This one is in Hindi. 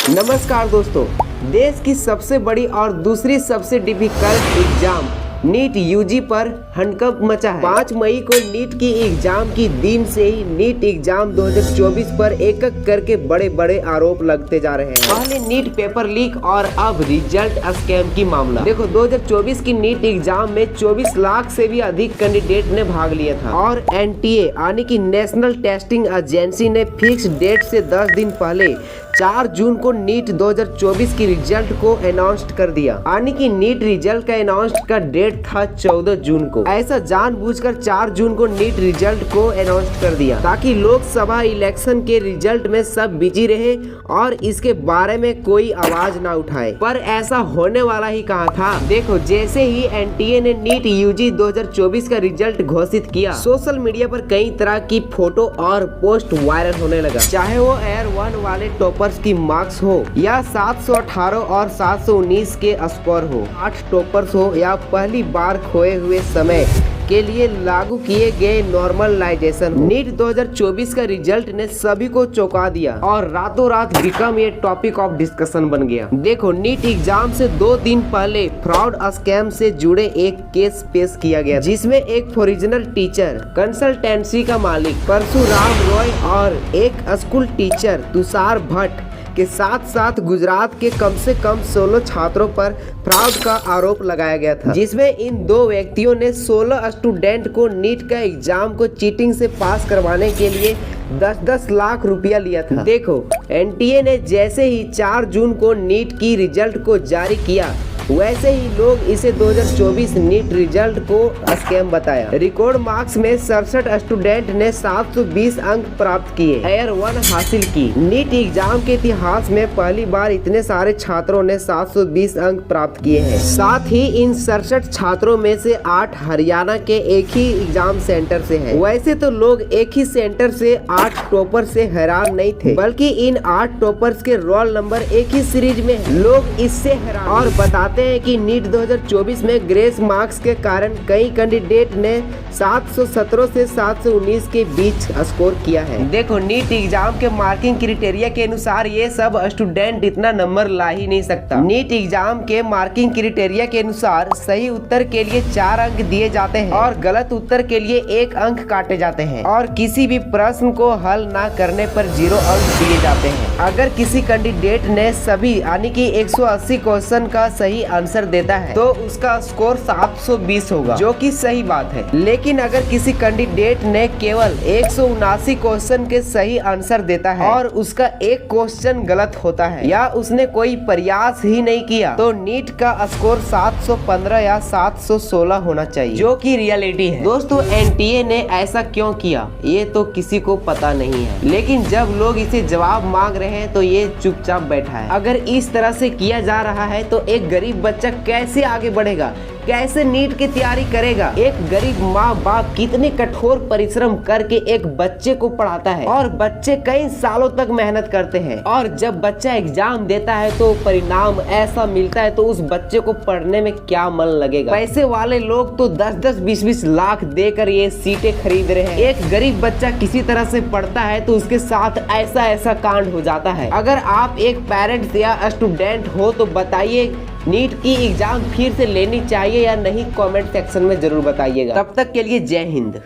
नमस्कार दोस्तों, देश की सबसे बड़ी और दूसरी सबसे डिफिकल्ट एग्जाम नीट यूजी पर हड़कंप मचा है। 5 मई को नीट की एग्जाम की दिन से ही नीट एग्जाम 2024 पर एक एक करके बड़े बड़े आरोप लगते जा रहे हैं। पहले नीट पेपर लीक और अब रिजल्ट स्कैम की मामला। देखो 2024 की नीट एग्जाम में 24 लाख से भी अधिक कैंडिडेट ने भाग लिया था और एनटीए यानी कि नेशनल टेस्टिंग एजेंसी ने फिक्स डेट से 10 दिन पहले 4 जून को नीट 2024 की रिजल्ट को अनाउंस कर दिया। यानी कि नीट रिजल्ट का अनाउंस का डेट था 14 जून को। ऐसा जानबूझकर 4 जून को नीट रिजल्ट को अनाउंस कर दिया ताकि लोकसभा इलेक्शन के रिजल्ट में सब बिजी रहे और इसके बारे में कोई आवाज ना उठाए। पर ऐसा होने वाला ही कहा था। देखो जैसे ही एनटीए ने नीट यूजी 2024 का रिजल्ट घोषित किया, सोशल मीडिया पर कई तरह की फोटो और पोस्ट वायरल होने लगा। चाहे वो एयर 1 वाले टॉपर की मार्क्स हो या 718 और 719 के स्कोर हो, 8 टॉपर्स हो या पहली बार खोए हुए समय के लिए लागू किए गए नॉर्मलाइजेशन। नीट 2024 का रिजल्ट ने सभी को चौंका दिया और रातों रात बिकम ये टॉपिक ऑफ डिस्कशन बन गया। देखो नीट एग्जाम से 2 दिन पहले फ्रॉड स्कैम से जुड़े एक केस पेश किया गया, जिसमें एक फॉरिजनल टीचर, कंसल्टेंसी का मालिक परशुराम रॉय और एक स्कूल टीचर तुषार भट्ट के साथ साथ गुजरात के कम से कम 16 छात्रों पर फ्रॉड का आरोप लगाया गया था, जिसमें इन 2 व्यक्तियों ने 16 स्टूडेंट को नीट का एग्जाम को चीटिंग से पास करवाने के लिए 10-10 लाख रुपया लिया था। देखो एनटीए ने जैसे ही 4 जून को नीट की रिजल्ट को जारी किया, वैसे ही लोग इसे 2024 नीट रिजल्ट को स्कैम बताया। रिकॉर्ड मार्क्स में 67 स्टूडेंट ने 720 अंक प्राप्त किए, एयर 1 हासिल की। नीट एग्जाम के इतिहास में पहली बार इतने सारे छात्रों ने 720 अंक प्राप्त किए हैं। साथ ही इन 67 छात्रों में से 8 हरियाणा के एक ही एग्जाम सेंटर से हैं। वैसे तो लोग एक ही सेंटर से 8 टॉपर से हैरान नहीं थे, बल्कि इन 8 टॉपर्स के रोल नंबर एक ही सीरीज में है। लोग इससे हैरान और बताते हैं कि नीट 2024 में ग्रेस मार्क्स के कारण कई कैंडिडेट ने 717 से 719 के बीच स्कोर किया है। देखो नीट एग्जाम के मार्किंग क्राइटेरिया के अनुसार ये सब स्टूडेंट इतना नंबर ला ही नहीं सकता। नीट एग्जाम के मार्किंग क्राइटेरिया के अनुसार सही उत्तर के लिए 4 अंक दिए जाते हैं और गलत उत्तर के लिए 1 अंक काटे जाते हैं और किसी भी प्रश्न को हल ना करने पर 0 अंक दिए जाते हैं। अगर किसी कैंडिडेट ने सभी यानी कि 180 क्वेश्चन का सही आंसर देता है तो उसका स्कोर 720 होगा, जो कि सही बात है। लेकिन अगर किसी कैंडिडेट ने केवल 179 क्वेश्चन के सही आंसर देता है और उसका एक क्वेश्चन गलत होता है या उसने कोई प्रयास ही नहीं किया, तो नीट का स्कोर 715 या 716 होना चाहिए, जो कि रियलिटी है। दोस्तों एनटीए ने ऐसा क्यों किया ये तो किसी को पता नहीं है, लेकिन जब लोग इसे जवाब मांग रहे हैं तो ये चुपचाप बैठा है। अगर इस तरह से किया जा रहा है तो एक गरीब बच्चा कैसे आगे बढ़ेगा, कैसे नीट की तैयारी करेगा। एक गरीब माँ बाप कितने कठोर परिश्रम करके एक बच्चे को पढ़ाता है और बच्चे कई सालों तक मेहनत करते हैं और जब बच्चा एग्जाम देता है तो परिणाम ऐसा मिलता है तो उस बच्चे को पढ़ने में क्या मन लगेगा। पैसे वाले लोग तो 10-10, 20-20 लाख देकर ये सीटें खरीद रहे हैं। एक गरीब बच्चा किसी तरह से पढ़ता है तो उसके साथ ऐसा कांड हो जाता है। अगर आप एक पेरेंट्स या स्टूडेंट हो तो बताइए नीट की एग्जाम फिर से लेनी चाहिए या नहीं, कमेंट सेक्शन में जरूर बताइएगा। तब तक के लिए जय हिंद।